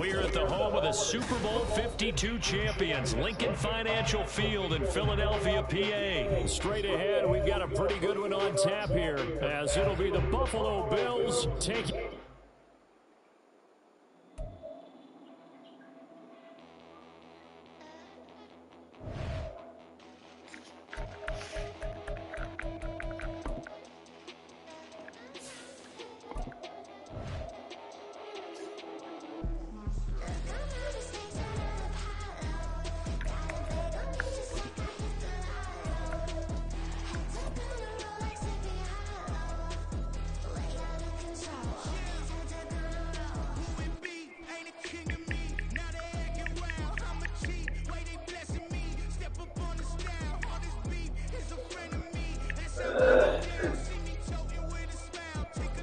We're at the home of the Super Bowl 52 champions, Lincoln Financial Field in Philadelphia, PA. Straight ahead, we've got a pretty good one on tap here, as it'll be the Buffalo Bills taking...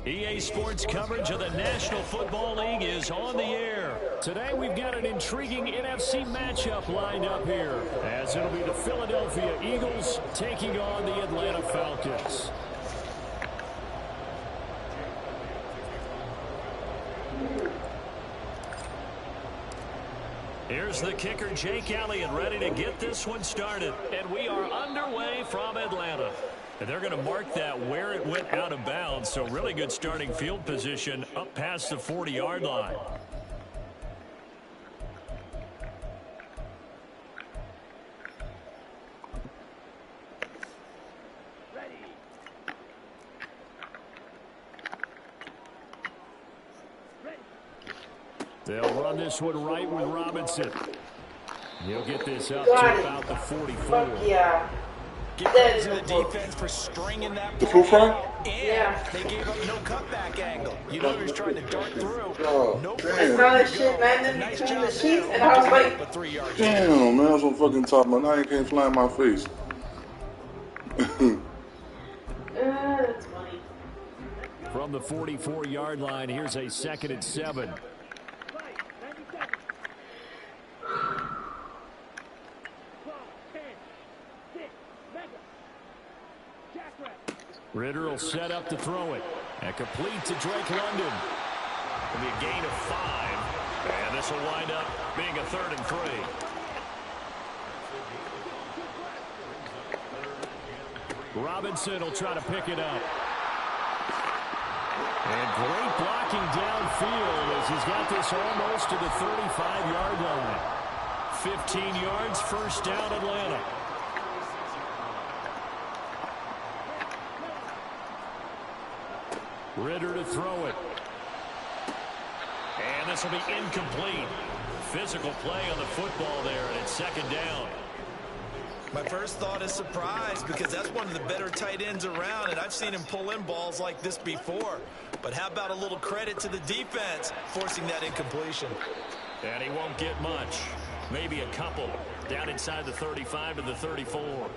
EA Sports coverage of the National Football League is on the air. Today we've got an intriguing NFC matchup lined up here, as it'll be the Philadelphia Eagles taking on the Atlanta Falcons. Here's the kicker, Jake Elliott, ready to get this one started. And we are underway from Atlanta. And they're going to mark that where it went out of bounds. So really good starting field position up past the 40-yard line. They'll run this one right with Robinson. He'll get this up to about the 44. Yeah. Give credit to the defense for stringing that the full front? Yeah. They gave up no cutback angle. You know he was trying to dart through. Oh, no damn. Saw that shit landing between the sheets, and I was like, damn, man, I was on fucking top, man. Now you can't fly in my face. that's funny. From the 44-yard line, here's a 2nd and 7. Ritter will set up to throw it. And complete to Drake London. It'll be a gain of 5. And this will wind up being a 3rd and 3. Robinson will try to pick it up. And great blocking downfield as he's got this almost to the 35-yard line. 15 yards, first down, Atlanta. Ritter to throw it. And this will be incomplete. Physical play on the football there, and it's 2nd down. My first thought is surprise, because that's one of the better tight ends around, and I've seen him pull in balls like this before. But how about a little credit to the defense forcing that incompletion? And he won't get much. Maybe a couple. Down inside the 35 to the 34.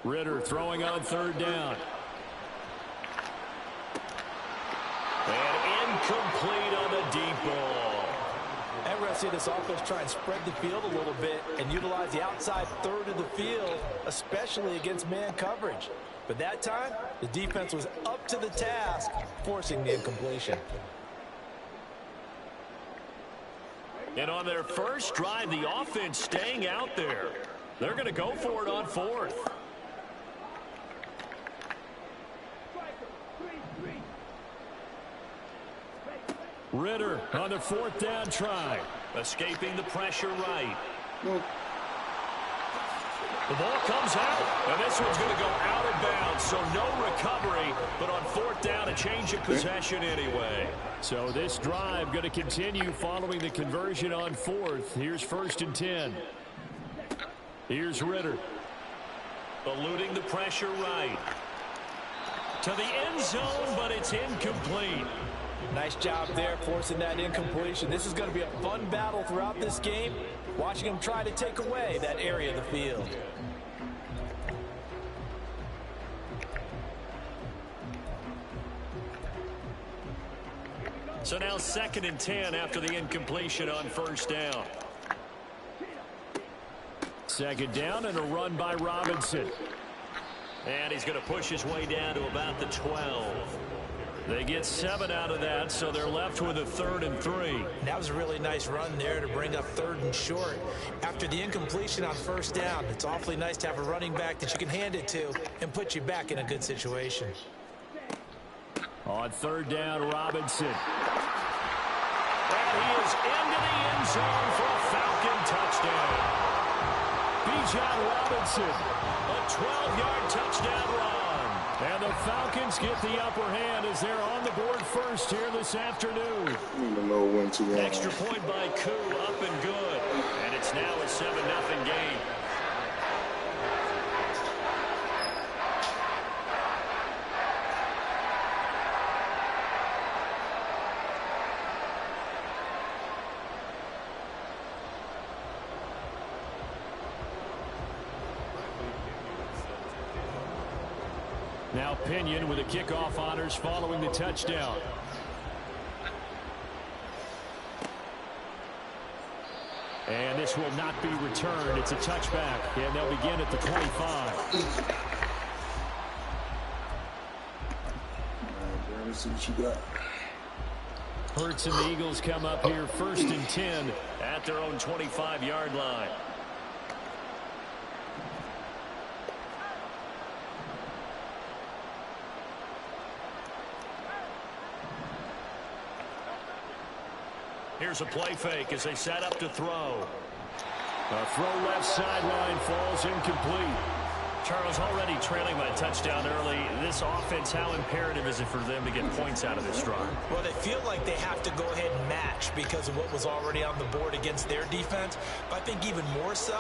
Ritter throwing on 3rd down. And incomplete on the deep ball. And we're going to see this offense try and spread the field a little bit and utilize the outside 3rd of the field, especially against man coverage. But that time, the defense was up to the task, forcing the incompletion. And on their first drive, the offense staying out there. They're going to go for it on 4th. Ritter on the 4th down try. Escaping the pressure right. The ball comes out, and this one's going to go out of bounds, so no recovery, but on 4th down, a change of possession anyway. So this drive going to continue following the conversion on 4th. Here's 1st and 10. Here's Ritter. Eluding the pressure right. To the end zone, but it's incomplete. Nice job there forcing that incompletion. This is going to be a fun battle throughout this game, watching him try to take away that area of the field. So now 2nd and 10 after the incompletion on 1st down. 2nd down and a run by Robinson. And he's going to push his way down to about the 12. They get 7 out of that, so they're left with a 3rd and 3. That was a really nice run there to bring up 3rd and short. After the incompletion on 1st down, it's awfully nice to have a running back that you can hand it to and put you back in a good situation. On 3rd down, Robinson. And he is into the end zone for a Falcon touchdown. Bijan Robinson, a 12-yard touchdown run. And the Falcons get the upper hand as they're on the board first here this afternoon. I don't even know when to Extra point by Koo, up and good. And it's now a 7-0 game. Now Pinion with the kickoff honors following the touchdown. And this will not be returned. It's a touchback, and they'll begin at the 25. Let's see what you got. Hurts and the Eagles come up here 1st and 10 at their own 25-yard line. Here's a play fake as they set up to throw. A throw left sideline falls incomplete. Charles, already trailing by a touchdown early. This offense, how imperative is it for them to get points out of this drive? Well, they feel like they have to go ahead and match because of what was already on the board against their defense. But I think even more so,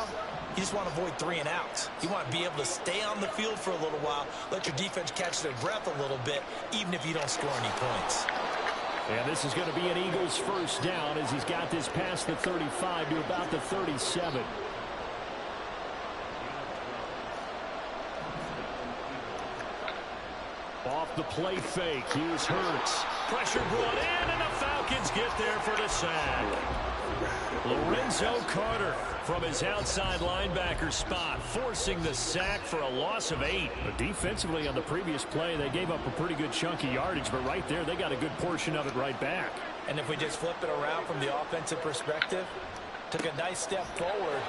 you just want to avoid 3 and outs. You want to be able to stay on the field for a little while, let your defense catch their breath a little bit, even if you don't score any points. And this is going to be an Eagles 1st down as he's got this past the 35 to about the 37. Off the play fake, here's Hurts. Pressure brought in, and the Falcons get there for the sack. Lorenzo Carter from his outside linebacker spot, forcing the sack for a loss of 8. But defensively on the previous play, they gave up a pretty good chunk of yardage, but right there, they got a good portion of it right back. And if we just flip it around from the offensive perspective, took a nice step forward,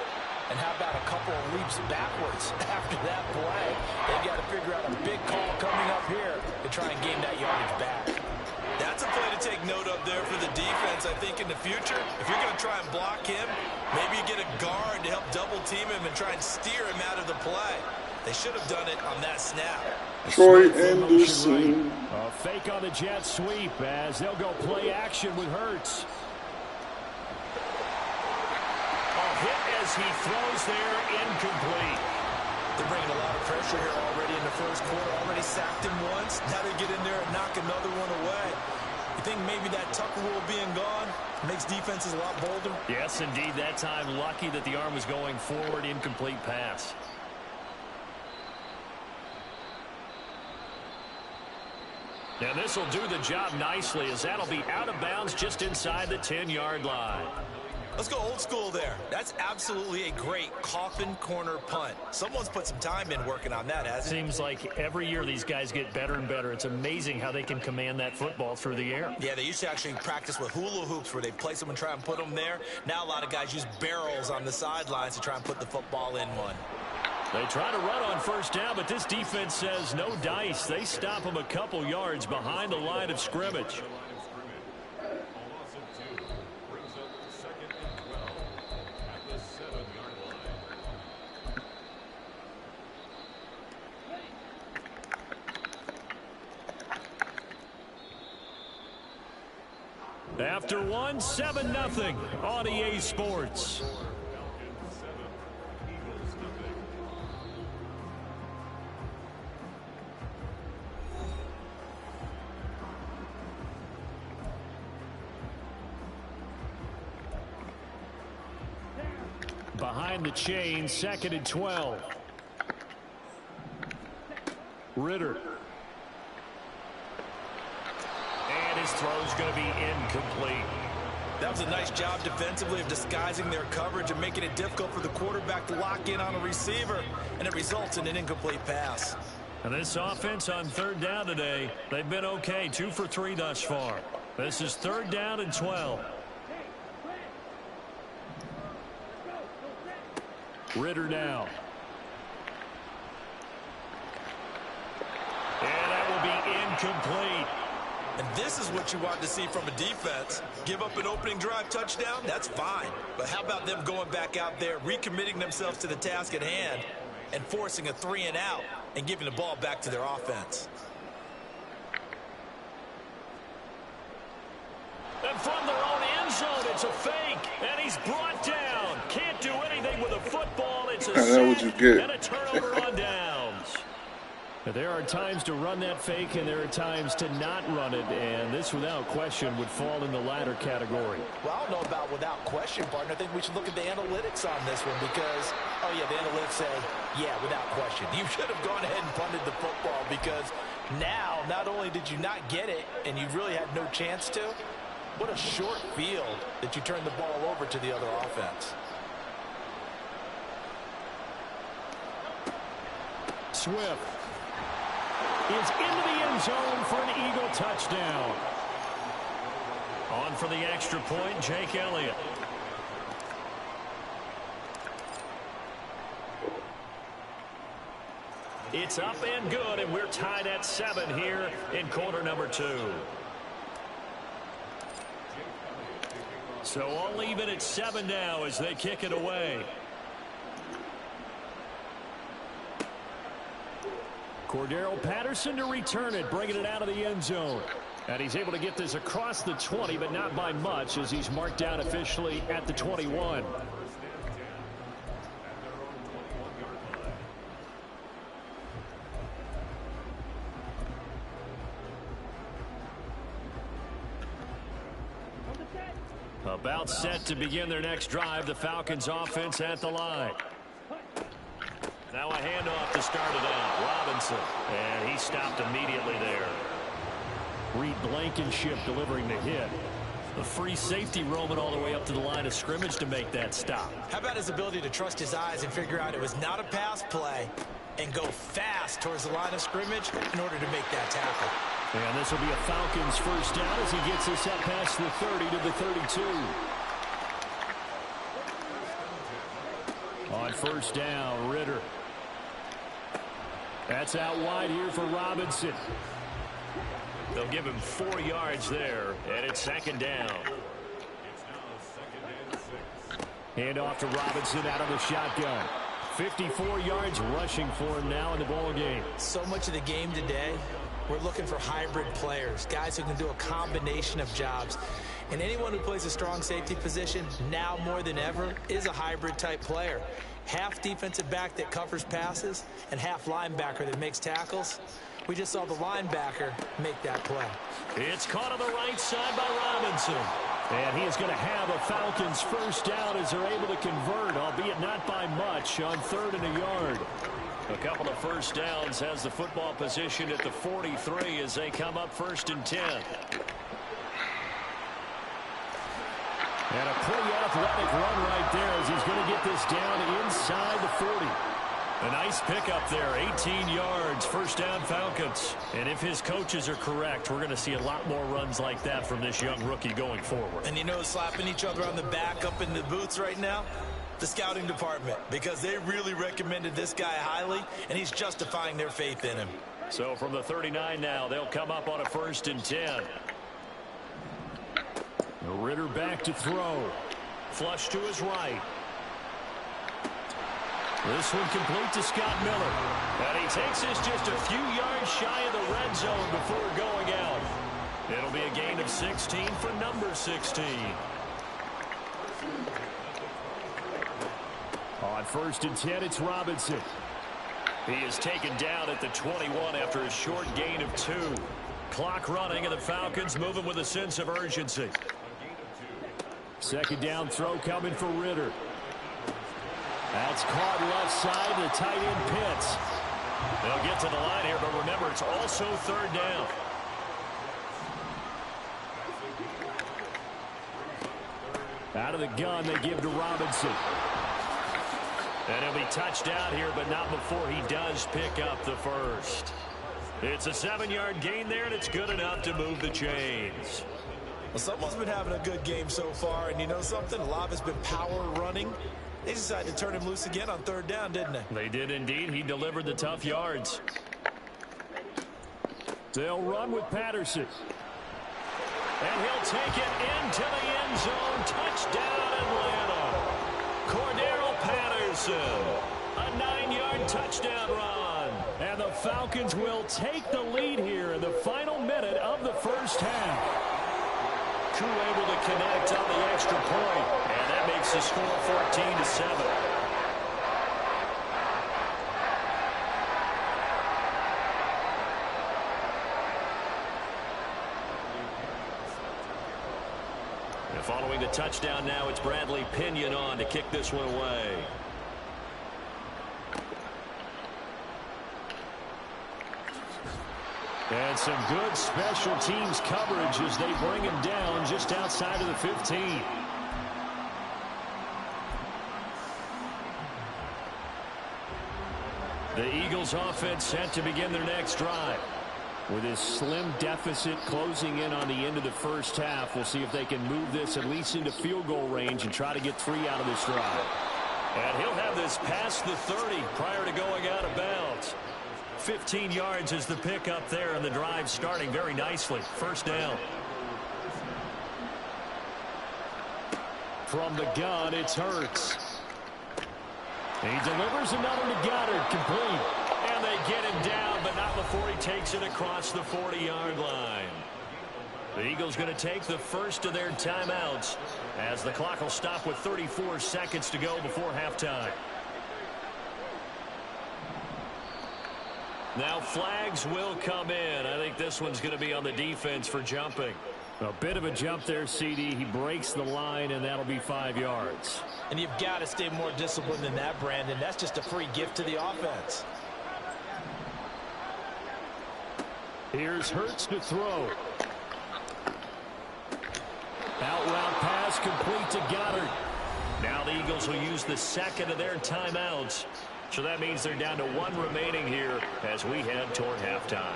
and how about a couple of leaps backwards after that play? They got to figure out a big call coming up here to try and gain that yardage back. That's a play to take note of there for the defense. I think in the future, if you're going to try and block him, maybe you get a guard to help double team him and try and steer him out of the play. They should have done it on that snap. Troy Anderson. A fake on the jet sweep as they'll go play action with Hurts. A hit as he throws there, incomplete. They're bringing a lot of pressure here already in the 1st quarter. Already sacked him once. Now they get in there and knock another one away. You think maybe that Tucker rule being gone makes defenses a lot bolder? Yes, indeed. That time, lucky that the arm was going forward. Incomplete pass. Now this will do the job nicely as that'll be out of bounds just inside the 10-yard line. Let's go old school there. That's absolutely a great coffin corner punt. Someone's put some time in working on that, hasn't it? Seems like every year these guys get better and better. It's amazing how they can command that football through the air. Yeah, they used to actually practice with hula hoops where they place them and try and put them there. Now a lot of guys use barrels on the sidelines to try and put the football in one. They try to run on 1st down, but this defense says no dice. They stop them a couple yards behind the line of scrimmage. After one, 7-0 on EA Sports. Behind the chain, 2nd and 12. Ritter. And his throw's going to be incomplete. That was a nice job defensively of disguising their coverage and making it difficult for the quarterback to lock in on a receiver, and it results in an incomplete pass. And this offense on third down today, they've been okay. 2 for 3 thus far. This is 3rd down and 12. Ritter now. And that will be incomplete. And this is what you want to see from a defense. Give up an opening drive touchdown, that's fine. But how about them going back out there, recommitting themselves to the task at hand, and forcing a 3-and-out and giving the ball back to their offense. And from their own end zone, it's a fake. And he's brought down. Can't do anything with a football. It's a sack and a turnover on downs. There are times to run that fake, and there are times to not run it, and this, without question, would fall in the latter category. Well, I don't know about without question, partner. I think we should look at the analytics on this one because, oh, yeah, the analytics say, yeah, without question. You should have gone ahead and punted the football because now, not only did you not get it, and you really had no chance to, what a short field that you turned the ball over to the other offense. Swift is into the end zone for an Eagle touchdown. On for the extra point, Jake Elliott. It's up and good, and we're tied at 7 here in quarter number 2. So all even at 7 now as they kick it away. Cordero Patterson to return it, bringing it out of the end zone. And he's able to get this across the 20, but not by much as he's marked down officially at the 21. About set to begin their next drive, the Falcons offense at the line. Now a handoff to start it out. Robinson. And he stopped immediately there. Reed Blankenship delivering the hit. A free safety roaming all the way up to the line of scrimmage to make that stop. How about his ability to trust his eyes and figure out it was not a pass play and go fast towards the line of scrimmage in order to make that tackle. And this will be a Falcons first down as he gets us up past the 30 to the 32. On first down, Ritter. That's out wide here for Robinson. They'll give him 4 yards there, and it's 2nd down. Hand off to Robinson out of the shotgun. 54 yards rushing for him now in the ball game. So much of the game today, we're looking for hybrid players, guys who can do a combination of jobs. And anyone who plays a strong safety position, now more than ever, is a hybrid type player. Half defensive back that covers passes and half linebacker that makes tackles. We just saw the linebacker make that play. It's caught on the right side by Robinson. And he is going to have a Falcons first down as they're able to convert, albeit not by much, on 3rd and a yard. A couple of first downs has the football position at the 43 as they come up 1st and 10. And a pretty athletic run right there as he's going to get this down inside the 40. A nice pickup there, 18 yards, first down Falcons. And if his coaches are correct, we're going to see a lot more runs like that from this young rookie going forward. And you know, slapping each other on the back up in the boots right now? The scouting department, because they really recommended this guy highly, and he's justifying their faith in him. So from the 39 now, they'll come up on a 1st and 10. Ritter back to throw. Flush to his right. This one complete to Scott Miller. And he takes us just a few yards shy of the red zone before going out. It'll be a gain of 16 for number 16. On 1st and 10, it's Robinson. He is taken down at the 21 after a short gain of 2. Clock running, and the Falcons moving with a sense of urgency. 2nd down throw coming for Ritter. That's caught left side, the tight end Pitts. They'll get to the line here, but remember, it's also 3rd down. Out of the gun, they give to Robinson. And he'll be touched out here, but not before he does pick up the first. It's a 7-yard gain there, and it's good enough to move the chains. Well, someone's been having a good game so far, and you know something? A lot has been power running. They decided to turn him loose again on 3rd down, didn't they? They did indeed. He delivered the tough yards. They'll run with Patterson. And he'll take it into the end zone. Touchdown, Atlanta. Cordero Patterson. A 9-yard touchdown run. And the Falcons will take the lead here in the final minute of the first half. Koo able to connect on the extra point, and that makes the score 14-7. And following the touchdown now, it's Bradley Pinion on to kick this one away. And some good special teams coverage as they bring him down just outside of the 15. The Eagles offense set to begin their next drive. With his slim deficit closing in on the end of the first half, we'll see if they can move this at least into field goal range and try to get 3 out of this drive. And he'll have this past the 30 prior to going out of bounds. 15 yards is the pickup there, and the drive starting very nicely. First down. From the gun, it's Hurts. He delivers another to Goddard, complete. And they get him down, but not before he takes it across the 40-yard line. The Eagles going to take the first of their timeouts as the clock will stop with 34 seconds to go before halftime. Now flags will come in. I think this one's going to be on the defense for jumping. A bit of a jump there, CD. He breaks the line, and that'll be 5 yards. And you've got to stay more disciplined than that, Brandon. That's just a free gift to the offense. Here's Hurts to throw. Out route pass complete to Goddard. Now the Eagles will use the second of their timeouts. So that means they're down to 1 remaining here as we head toward halftime.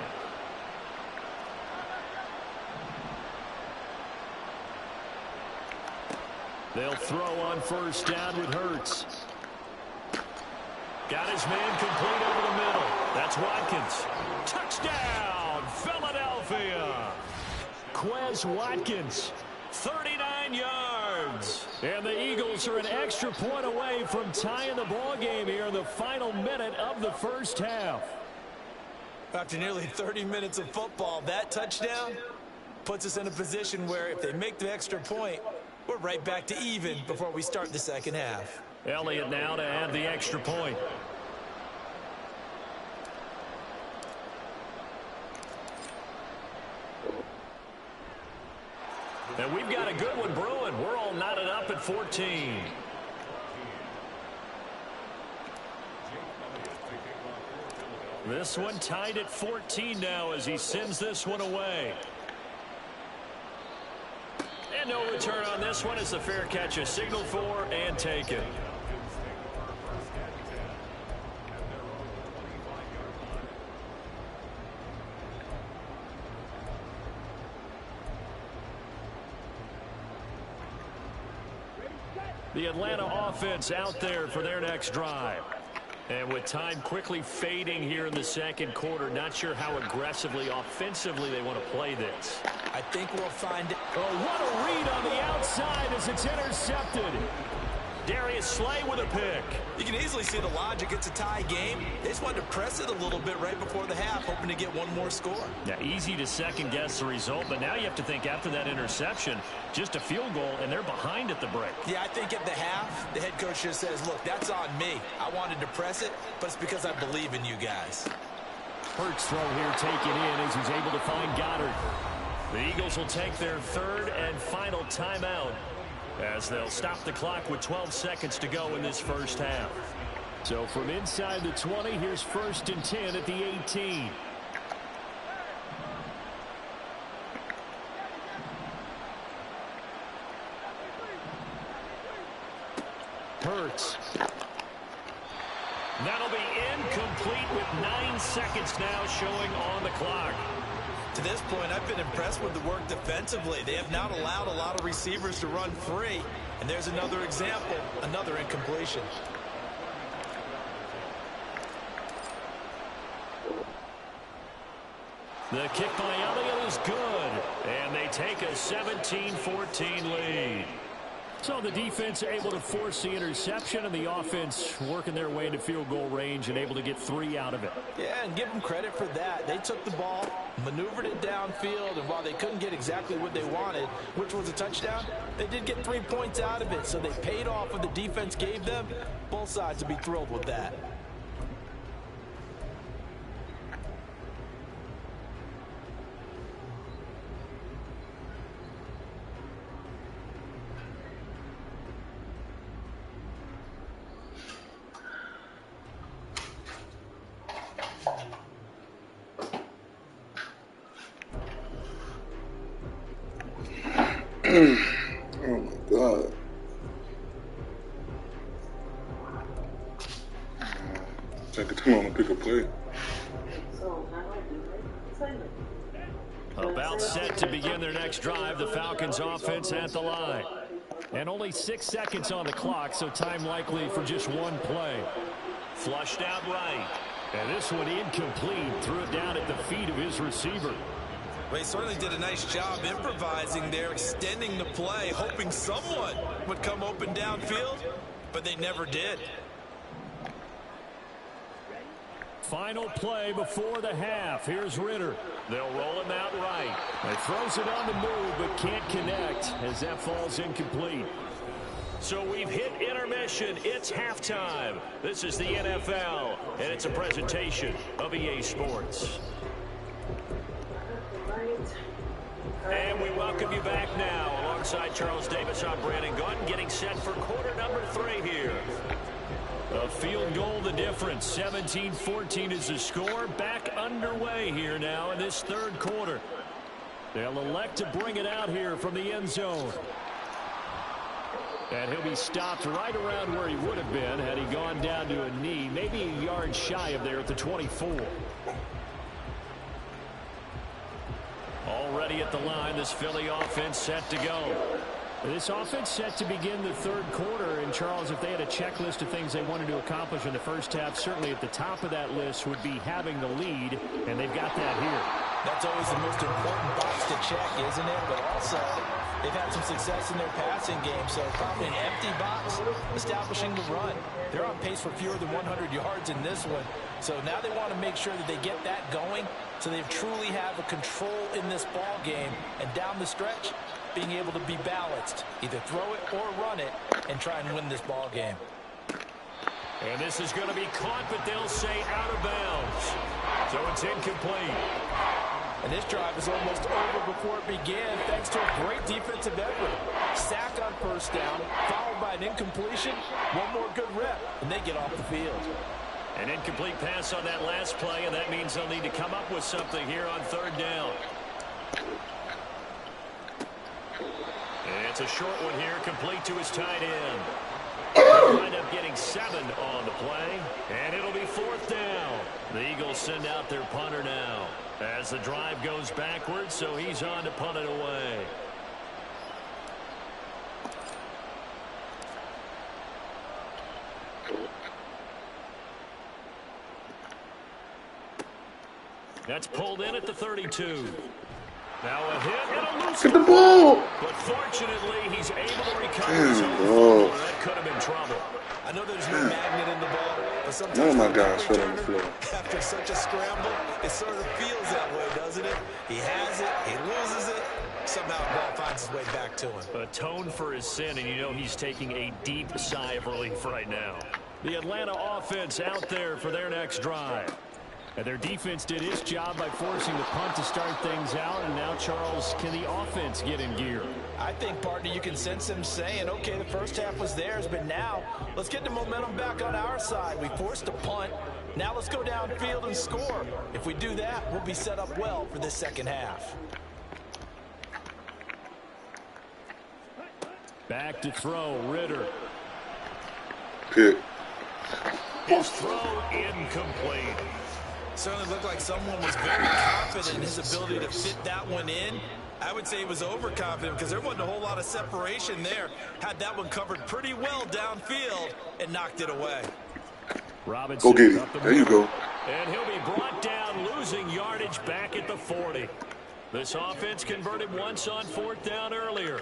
They'll throw on first down with Hurts. Got his man complete over the middle. That's Watkins. Touchdown, Philadelphia. Quez Watkins, 39 yards. And the Eagles are an extra point away from tying the ball game here in the final minute of the first half. After nearly 30 minutes of football, that touchdown puts us in a position where if they make the extra point, we're right back to even before we start the second half. Elliott now to add the extra point. And we've got a good one brewing. We're all knotted up at 14. This one tied at 14 now as he sends this one away. And no return on this one as the fair catch is signaled for and taken. The Atlanta offense out there for their next drive. And with time quickly fading here in the second quarter, not sure how aggressively, offensively they want to play this. I think we'll find it. Oh, what a read on the outside as it's intercepted. Darius Slay with a pick. You can easily see the logic. It's a tie game. They just wanted to press it a little bit right before the half, hoping to get one more score. Yeah, easy to second-guess the result, but now you have to think after that interception, just a field goal, and they're behind at the break. Yeah, I think at the half, the head coach just says, look, that's on me. I wanted to press it, but it's because I believe in you guys. Hurts throw here taken in as he's able to find Goddard. The Eagles will take their third and final timeout as they'll stop the clock with 12 seconds to go in this first half. So from inside the 20, here's 1st and 10 at the 18. Hurts. That'll be incomplete with 9 seconds now showing on the clock. To this point, I've been impressed with the work defensively. They have not allowed a lot of receivers to run free. And there's another example, another incompletion. The kick by Elliott is good. And they take a 17-14 lead. So the defense able to force the interception, and the offense working their way into field goal range and able to get 3 out of it. Yeah, and give them credit for that. They took the ball, maneuvered it downfield, and while they couldn't get exactly what they wanted, which was a touchdown, they did get 3 points out of it. So they paid off what the defense gave them. Both sides would be thrilled with that. Oh my God. Take it too long to pick a play. About set to begin their next drive, the Falcons offense at the line. And only 6 seconds on the clock, so time likely for just one play. Flushed out right. And this one incomplete. Threw it down at the feet of his receiver. Well, he certainly did a nice job improvising there, extending the play, hoping someone would come open downfield, but they never did. Final play before the half. Here's Ritter. They'll roll him out right. He throws it on the move, but can't connect as that falls incomplete. So we've hit intermission. It's halftime. This is the NFL, and it's a presentation of EA Sports. And we welcome you back now. Alongside Charles Davis, I'm Brandon Gaunt, getting set for quarter number 3 here. A field goal the difference. 17-14 is the score. Back underway here now in this third quarter. They'll elect to bring it out here from the end zone. And he'll be stopped right around where he would have been had he gone down to a knee, maybe a yard shy of there at the 24. Already at the line, this Philly offense set to go. This offense set to begin the third quarter. And, Charles, if they had a checklist of things they wanted to accomplish in the first half, certainly at the top of that list would be having the lead, and they've got that here. That's always the most important box to check, isn't it? But also, they've had some success in their passing game, so probably an empty box, establishing the run. They're on pace for fewer than 100 yards in this one, so now they want to make sure that they get that going so they truly have a control in this ball game, and down the stretch, being able to be balanced, either throw it or run it, and try and win this ball game. And this is going to be caught, but they'll say out of bounds. So it's incomplete. And this drive is almost over before it began, thanks to a great defensive effort. Sack on first down, followed by an incompletion, one more good rep, and they get off the field. An incomplete pass on that last play, and that means they'll need to come up with something here on third down. And it's a short one here, complete to his tight end. They'll wind up getting 7 on the play, and it'll be fourth down. The Eagles send out their punter now as the drive goes backwards, so he's on to punt it away. That's pulled in at the 32. Now a hit and a loose. Get the ball. But fortunately, he's able to recover his own football. That could have been trouble. I know there's no magnet in the ball, but sometimes None of my guys fell on the floor. after such a scramble, it sort of feels that way, doesn't it? He has it, he loses it, somehow the ball finds its way back to him. Atone for his sin, and you know he's taking a deep sigh of relief right now. The Atlanta offense out there for their next drive. And their defense did its job by forcing the punt to start things out. And now, Charles, can the offense get in gear? I think, partner, you can sense them saying, okay, the first half was theirs, but now let's get the momentum back on our side. We forced a punt. Now let's go downfield and score. If we do that, we'll be set up well for this second half. Back to throw, Ritter. Pick. His throw incomplete. Certainly looked like someone was very confident in his ability to fit that one in. I would say he was overconfident because there wasn't a whole lot of separation there. Had that one covered pretty well downfield and knocked it away. Robinson, go get it. There you go. And he'll be brought down, losing yardage back at the 40. This offense converted once on 4th down earlier.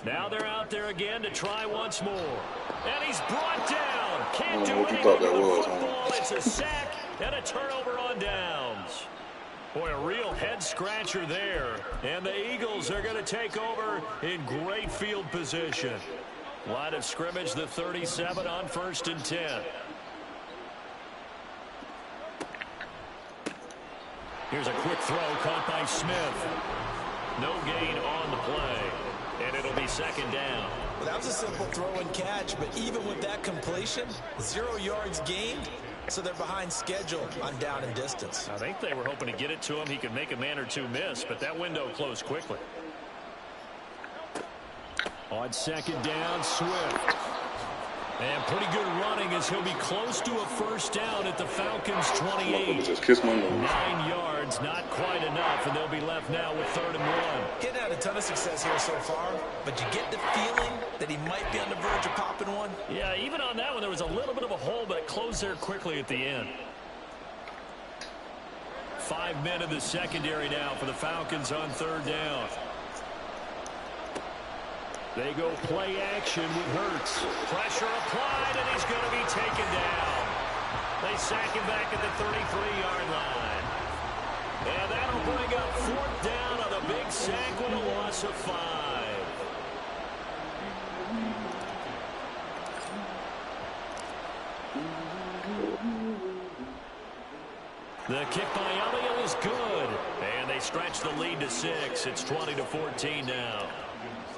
Now they're out there again to try once more. And he's brought down. Can't do anything with the football. It's a sack and a turnover on downs. Boy, a real head-scratcher there. And the Eagles are going to take over in great field position. Line of scrimmage, the 37 on 1st and 10. Here's a quick throw caught by Smith. No gain on the play. And it'll be 2nd down. Well, that was a simple throw and catch, but even with that completion, 0 yards gained, so they're behind schedule on down and distance. I think they were hoping to get it to him. He could make a man or two miss, but that window closed quickly. On 2nd down, Swift. And pretty good running as he'll be close to a 1st down at the Falcons' 28. Just kiss my nose. 9 yards, not quite enough, and they'll be left now with 3rd and 1. Getting had a ton of success here so far, but you get the feeling that he might be on the verge of popping one. Yeah, even on that one, there was a little bit of a hole, but it closed there quickly at the end. 5 men in the secondary now for the Falcons on 3rd down. They go play action with Hurts. Pressure applied, and he's going to be taken down. They sack him back at the 33-yard line. And that'll bring up 4th down on the big sack with a loss of 5. The kick by Elliott is good. And they stretch the lead to 6. It's 20-14 now.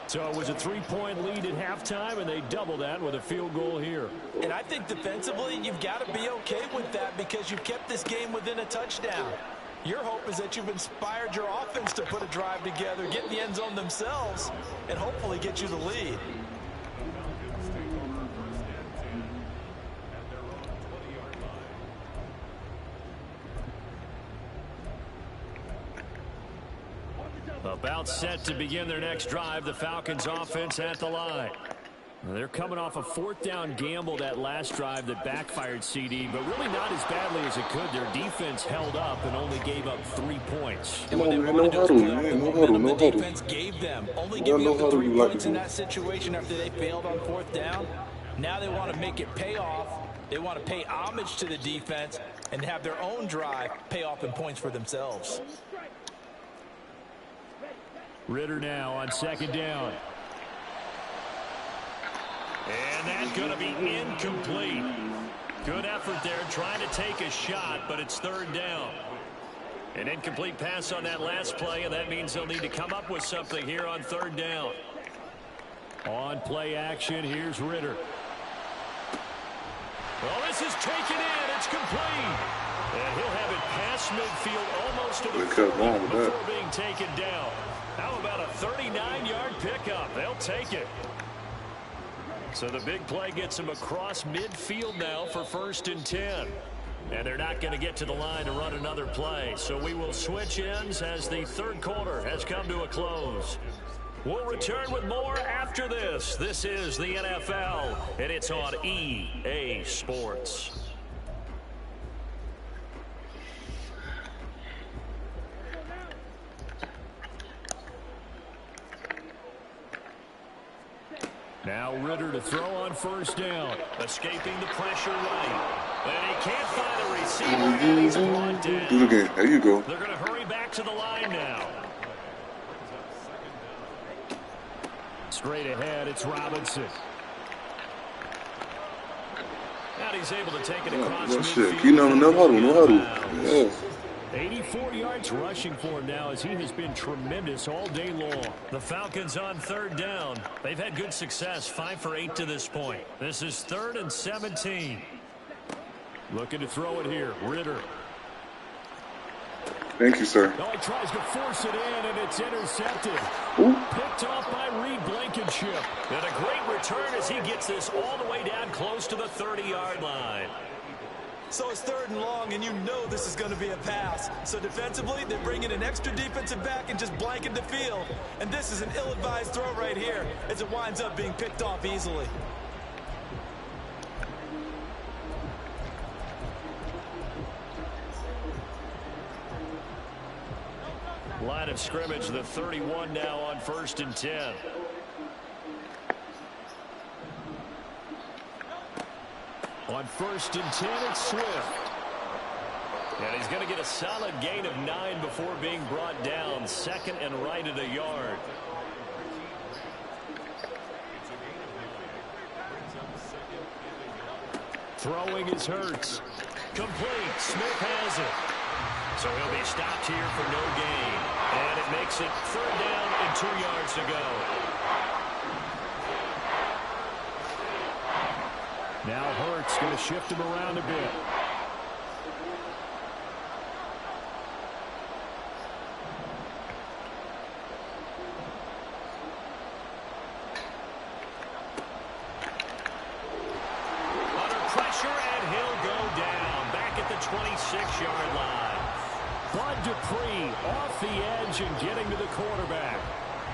So it was a 3-point lead at halftime, and they double that with a field goal here. And I think defensively, you've got to be okay with that because you've kept this game within a touchdown. Your hope is that you've inspired your offense to put a drive together, get in the end zone themselves, and hopefully get you the lead. About set to begin their next drive, the Falcons offense at the line. They're coming off a 4th down gamble that last drive that backfired CD, but really not as badly as it could. Their defense held up and only gave up 3 points. Come on, man, no huddle, man, no huddle, no huddle. Defense gave them, only giving up the 3 points in that situation after they failed on 4th down. Now they want to make it pay off. They want to pay homage to the defense and have their own drive pay off in points for themselves. Ritter now on 2nd down. And that's going to be incomplete. Good effort there trying to take a shot, but it's 3rd down. An incomplete pass on that last play, and that means they'll need to come up with something here on 3rd down. On play action, here's Ritter. Well, this is taken in. It's complete. And he'll have it past midfield almost to the 40 before being taken down. How about a 39-yard pickup? They'll take it. So the big play gets him across midfield now for 1st and 10. And they're not going to get to the line to run another play. So we will switch ends as the 3rd quarter has come to a close. We'll return with more after this. This is the NFL, and it's on EA Sports. Now Ritter to throw on 1st down. Escaping the pressure right. And he can't find a receiver, and he's brought down. Do it again. There you go. They're going to hurry back to the line now. Straight ahead, it's Robinson. And he's able to take it across midfield. Shit. No huddle. Yeah. 84 yards rushing for him now as he has been tremendous all day long. The Falcons on 3rd down. They've had good success, 5 for 8 to this point. This is 3rd and 17. Looking to throw it here, Ritter. Thank you, sir. Oh, he tries to force it in, and it's intercepted. Ooh. Picked off by Reed Blankenship. chip. And a great return as he gets this all the way down close to the 30-yard line. So it's 3rd and long, and you know this is going to be a pass. So defensively, they're bringing an extra defensive back and just blanket the field. And this is an ill-advised throw right here as it winds up being picked off easily. Line of scrimmage, the 31 now on 1st and 10. On 1st and 10, it's Swift. And he's going to get a solid gain of 9 before being brought down. 2nd and right at a yard. Throwing is Hurts. Complete. Smith has it. So he'll be stopped here for no gain. And it makes it 3rd down and 2 yards to go. Now Hurts going to shift him around a bit. Under pressure, and he'll go down. Back at the 26-yard line. Bud Dupree off the edge and getting to the quarterback.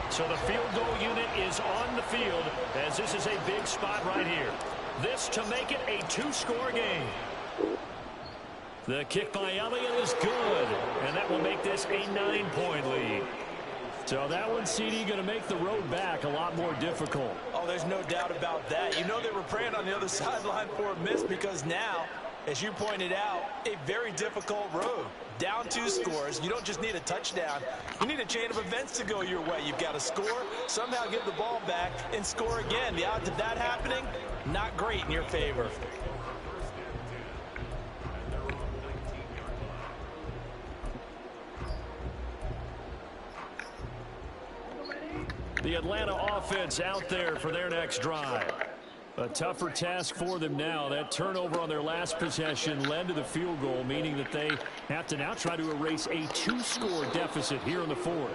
So the field goal unit is on the field as this is a big spot right here. This to make it a 2-score game. The kick by Elliott is good, and that will make this a 9-point lead. So that one, CD, going to make the road back a lot more difficult. Oh, there's no doubt about that. You know they were praying on the other sideline for a miss because now, as you pointed out, a very difficult road. Down 2 scores. You don't just need a touchdown. You need a chain of events to go your way. You've got to score, somehow give the ball back, and score again. The odds of that happening, not great in your favor. The Atlanta offense out there for their next drive. A tougher task for them now. That turnover on their last possession led to the field goal, meaning that they have to now try to erase a 2-score deficit here in the 4th.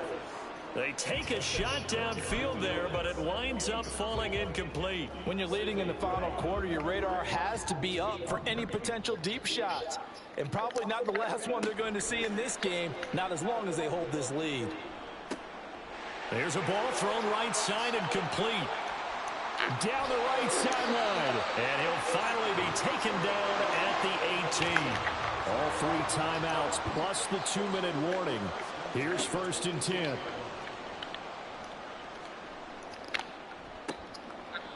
They take a shot downfield there, but it winds up falling incomplete. When you're leading in the final quarter, your radar has to be up for any potential deep shots. And probably not the last one they're going to see in this game, not as long as they hold this lead. There's a ball thrown right side and complete. Down the right sideline. And he'll finally be taken down at the 18. All 3 timeouts plus the 2-minute warning. Here's 1st and 10.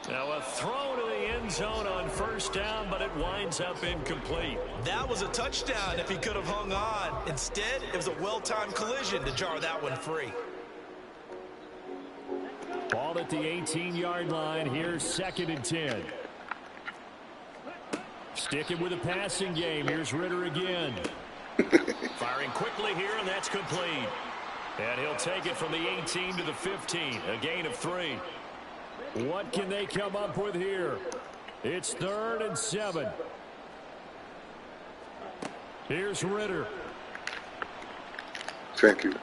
Now a throw to the end zone on 1st down, but it winds up incomplete. That was a touchdown if he could have hung on. Instead, it was a well-timed collision to jar that one free. Ball at the 18-yard line. Here's 2nd and 10. Sticking with a passing game. Here's Ritter again. Firing quickly here, and that's complete. And he'll take it from the 18 to the 15. A gain of 3. What can they come up with here? It's 3rd and 7. Here's Ritter. Thank you.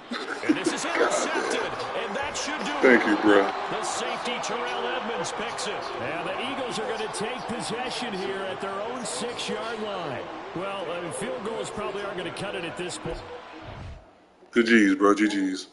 And this is intercepted, and that should do it. Thank you, bro. The safety, Terrell Edmonds, picks it. And the Eagles are going to take possession here at their own 6-yard line. Well, field goals probably aren't going to cut it at this point. GG's, bro. GG's.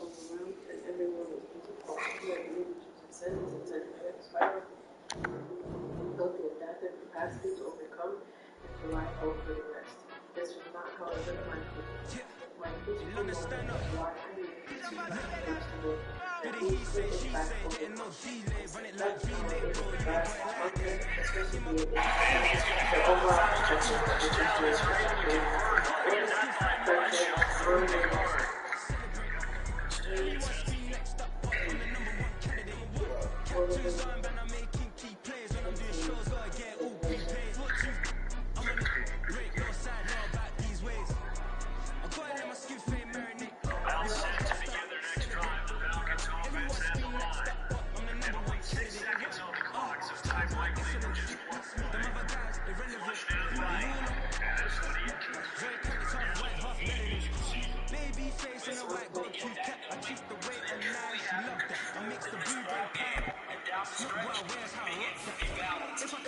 down the stretch,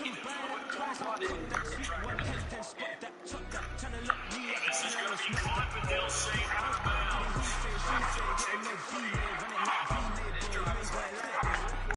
being balanced.